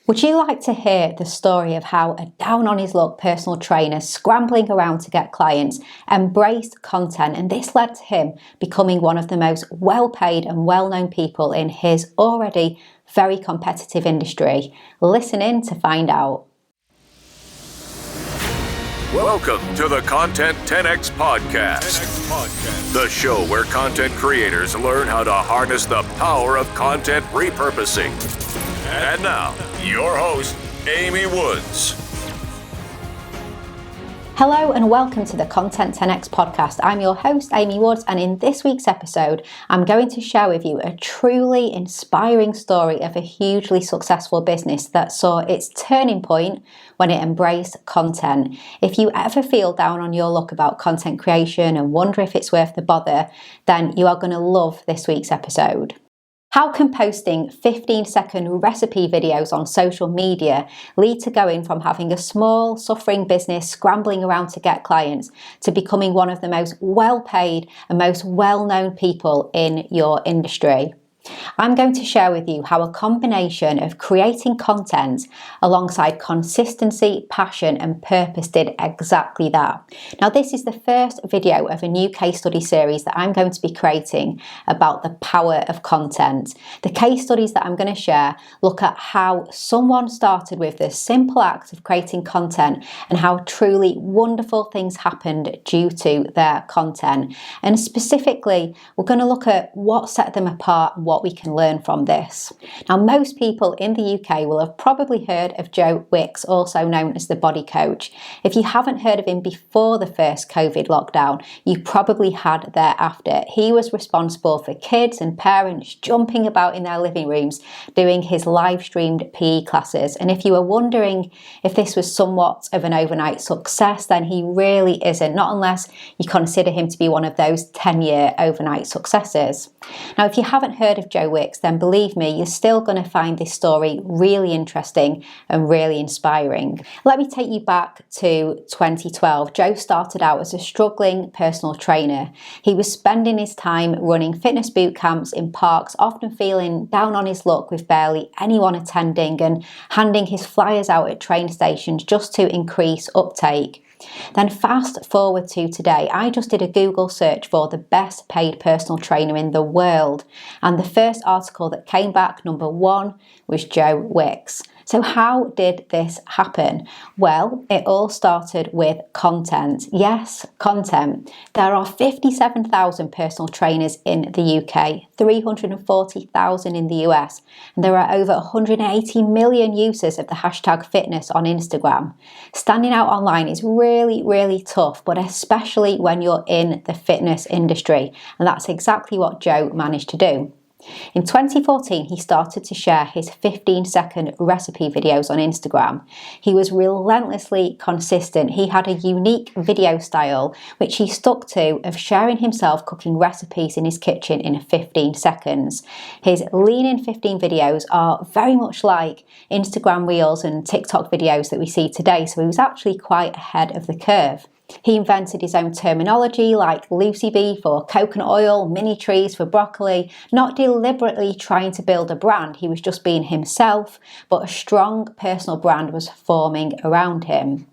Would you like to hear the story of how a down-on-his-luck personal trainer scrambling around to get clients embraced content, and this led to him becoming one of the most well-paid and well-known people in his already very competitive industry? Listen in to find out. Welcome to the Content 10X Podcast, the show where content creators learn how to harness the power of content repurposing. And now, your host, Amy Woods. Hello and welcome to the Content 10X Podcast. I'm your host, Amy Woods, and in this week's episode, I'm going to share with you a truly inspiring story of a hugely successful business that saw its turning point when it embraced content. If you ever feel down on your luck about content creation and wonder if it's worth the bother, then you are going to love this week's episode. How can posting 15-second recipe videos on social media lead to going from having a small, suffering business scrambling around to get clients to becoming one of the most well-paid and most well-known people in your industry? I'm going to share with you how a combination of creating content alongside consistency, passion and purpose did exactly that. Now, this is the first video of a new case study series that I'm going to be creating about the power of content. The case studies that I'm going to share look at how someone started with the simple act of creating content and how truly wonderful things happened due to their content. And specifically, we're going to look at what set them apart and what we can learn from this. Now, most people in the UK will have probably heard of Joe Wicks, also known as the body coach. If you haven't heard of him before the first COVID lockdown, you probably had thereafter. He was responsible for kids and parents jumping about in their living rooms doing his live streamed PE classes. And if you were wondering if this was somewhat of an overnight success, then he really isn't, not unless you consider him to be one of those 10-year overnight successes. Now, if you haven't heard of Joe Wicks, then believe me, you're still going to find this story really interesting and really inspiring. Let me take you back to 2012. Joe started out as a struggling personal trainer. He was spending his time running fitness boot camps in parks, often feeling down on his luck with barely anyone attending and handing his flyers out at train stations just to increase uptake. Then fast forward to today, I just did a Google search for the best paid personal trainer in the world, and the first article that came back number one was Joe Wicks. So how did this happen? Well, it all started with content. Yes, content. There are 57,000 personal trainers in the UK, 340,000 in the US, and there are over 180 million users of the hashtag fitness on Instagram. Standing out online is really tough, but especially when you're in the fitness industry, and that's exactly what Joe managed to do. In 2014, he started to share his 15-second recipe videos on Instagram. He was relentlessly consistent. He had a unique video style, which he stuck to, of sharing himself cooking recipes in his kitchen in 15 seconds. His Lean in 15 videos are very much like Instagram Reels and TikTok videos that we see today, so he was actually quite ahead of the curve. He invented his own terminology like Lucy Bee for coconut oil, mini trees for broccoli, not deliberately trying to build a brand. He was just being himself, but a strong personal brand was forming around him.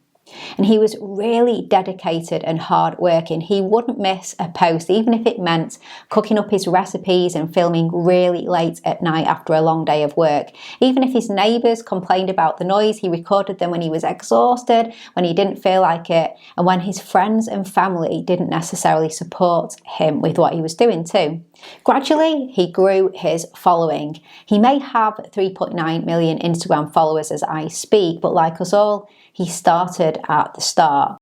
And he was really dedicated and hardworking. He wouldn't miss a post, even if it meant cooking up his recipes and filming really late at night after a long day of work. Even if his neighbours complained about the noise, he recorded them when he was exhausted, when he didn't feel like it, and when his friends and family didn't necessarily support him with what he was doing too. Gradually, he grew his following. He may have 3.9 million Instagram followers as I speak, but like us all, he started at the start.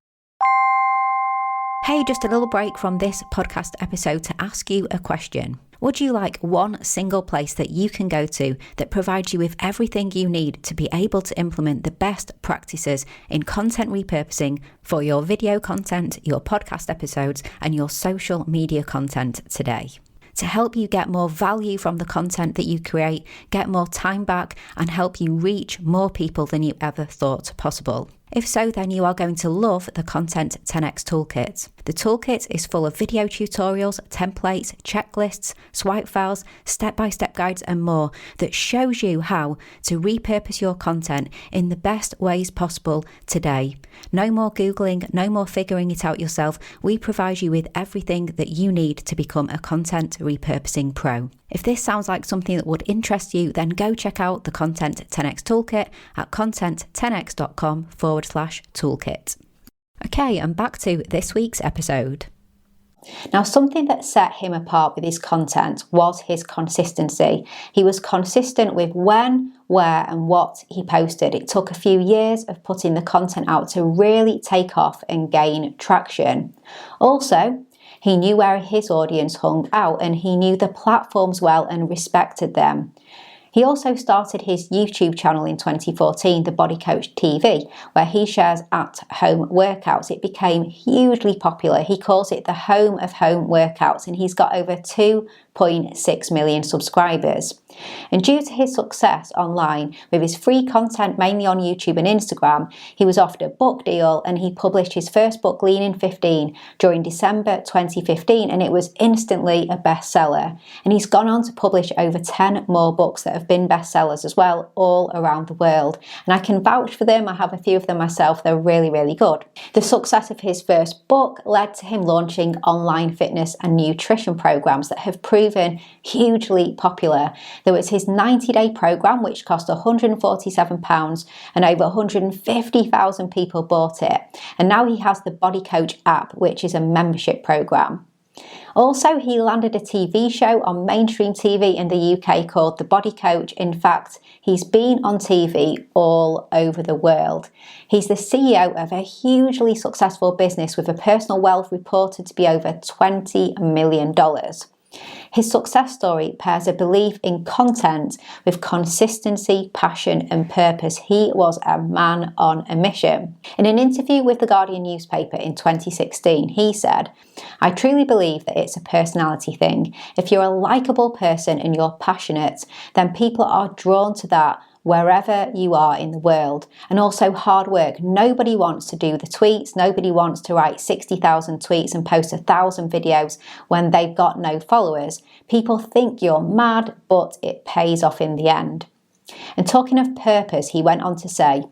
Hey, just a little break from this podcast episode to ask you a question. Would you like one single place that you can go to that provides you with everything you need to be able to implement the best practices in content repurposing for your video content, your podcast episodes, and your social media content today? To help you get more value from the content that you create, get more time back, and help you reach more people than you ever thought possible. If so, then you are going to love the Content 10x Toolkit. The toolkit is full of video tutorials, templates, checklists, swipe files, step-by-step guides and more that shows you how to repurpose your content in the best ways possible today. No more Googling, no more figuring it out yourself. We provide you with everything that you need to become a content repurposing pro. If this sounds like something that would interest you, then go check out the Content 10x Toolkit at content10x.com/toolkit. Okay, and back to this week's episode. Now, something that set him apart with his content was his consistency. He was consistent with when, where, and what he posted. It took a few years of putting the content out to really take off and gain traction. Also, he knew where his audience hung out and he knew the platforms well and respected them. He also started his YouTube channel in 2014, The Body Coach TV, where he shares at-home workouts. It became hugely popular. He calls it the home of home workouts, and he's got over 2.6 million subscribers. And due to his success online with his free content mainly on YouTube and Instagram, he was offered a book deal and he published his first book, Lean in 15, during December 2015, and it was instantly a bestseller. And he's gone on to publish over 10 more books that have been bestsellers as well, all around the world. And I can vouch for them. I have a few of them myself. They're really, really good. The success of his first book led to him launching online fitness and nutrition programs that have proven hugely popular. There was his 90-day program, which cost £147, and over 150,000 people bought it. And now he has the Body Coach app, which is a membership program. Also, he landed a TV show on mainstream TV in the UK called The Body Coach. In fact, he's been on TV all over the world. He's the CEO of a hugely successful business with a personal wealth reported to be over $20 million. His success story pairs a belief in content with consistency, passion and purpose. He was a man on a mission. In an interview with the Guardian newspaper in 2016, he said, "I truly believe that it's a personality thing. If you're a likable person and you're passionate, then people are drawn to that wherever you are in the world. And also hard work. Nobody wants to do the tweets. Nobody wants to write 60,000 tweets and post 1,000 videos when they've got no followers. People think you're mad, but it pays off in the end." And talking of purpose, he went on to say,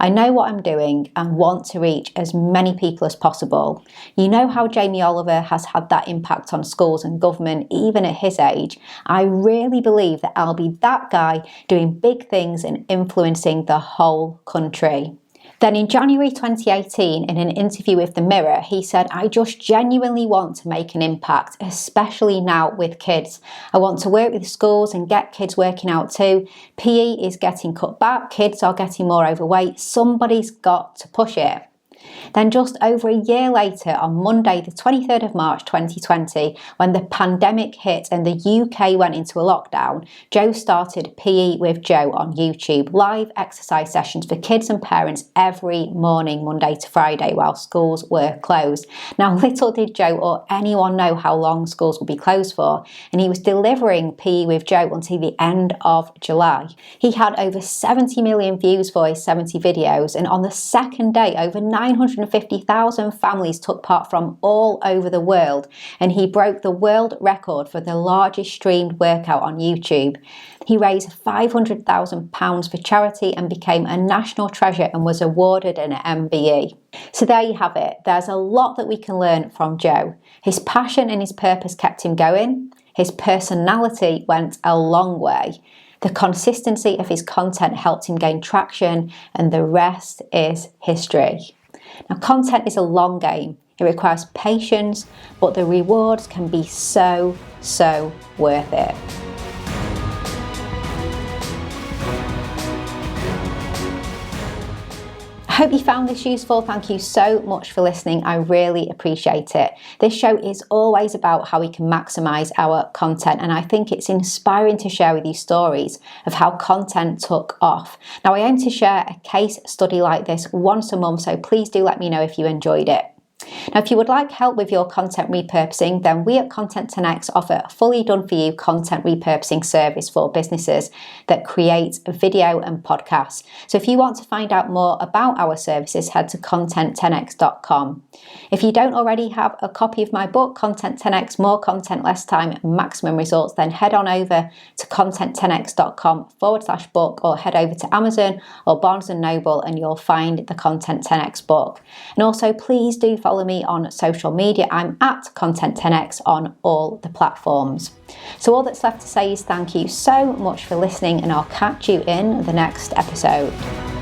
"I know what I'm doing and want to reach as many people as possible. You know how Jamie Oliver has had that impact on schools and government even at his age. I really believe that I'll be that guy doing big things and influencing the whole country." Then in January 2018, in an interview with The Mirror, he said, "I just genuinely want to make an impact, especially now with kids. I want to work with schools and get kids working out too. PE is getting cut back, kids are getting more overweight. Somebody's got to push it." Then just over a year later, on Monday, the 23rd of March 2020, when the pandemic hit and the UK went into a lockdown, Joe started PE with Joe on YouTube, live exercise sessions for kids and parents every morning, Monday to Friday, while schools were closed. Now, little did Joe or anyone know how long schools would be closed for, and he was delivering PE with Joe until the end of July. He had over 70 million views for his 70 videos, and on the second day, over 950,000 families took part from all over the world, and he broke the world record for the largest streamed workout on YouTube. He raised £500,000 for charity and became a national treasure and was awarded an MBE. So there you have it. There's a lot that we can learn from Joe. His passion and his purpose kept him going. His personality went a long way. The consistency of his content helped him gain traction, and the rest is history. Now, content is a long game. It requires patience, but the rewards can be so worth it. I hope you found this useful. Thank you so much for listening. I really appreciate it. This show is always about how we can maximize our content, and I think it's inspiring to share with you stories of how content took off. Now, I aim to share a case study like this once a month, so please do let me know if you enjoyed it. Now, if you would like help with your content repurposing, then we at Content 10x offer a fully done for you content repurposing service for businesses that create video and podcasts. So if you want to find out more about our services, head to content10x.com. If you don't already have a copy of my book, Content 10x, More Content, Less Time, Maximum Results, then head on over to content10x.com/book, or head over to Amazon or Barnes & Noble and you'll find the Content 10x book. And also, please do follow me on social media. I'm at Content 10x on all the platforms. So all that's left to say is thank you so much for listening, and I'll catch you in the next episode.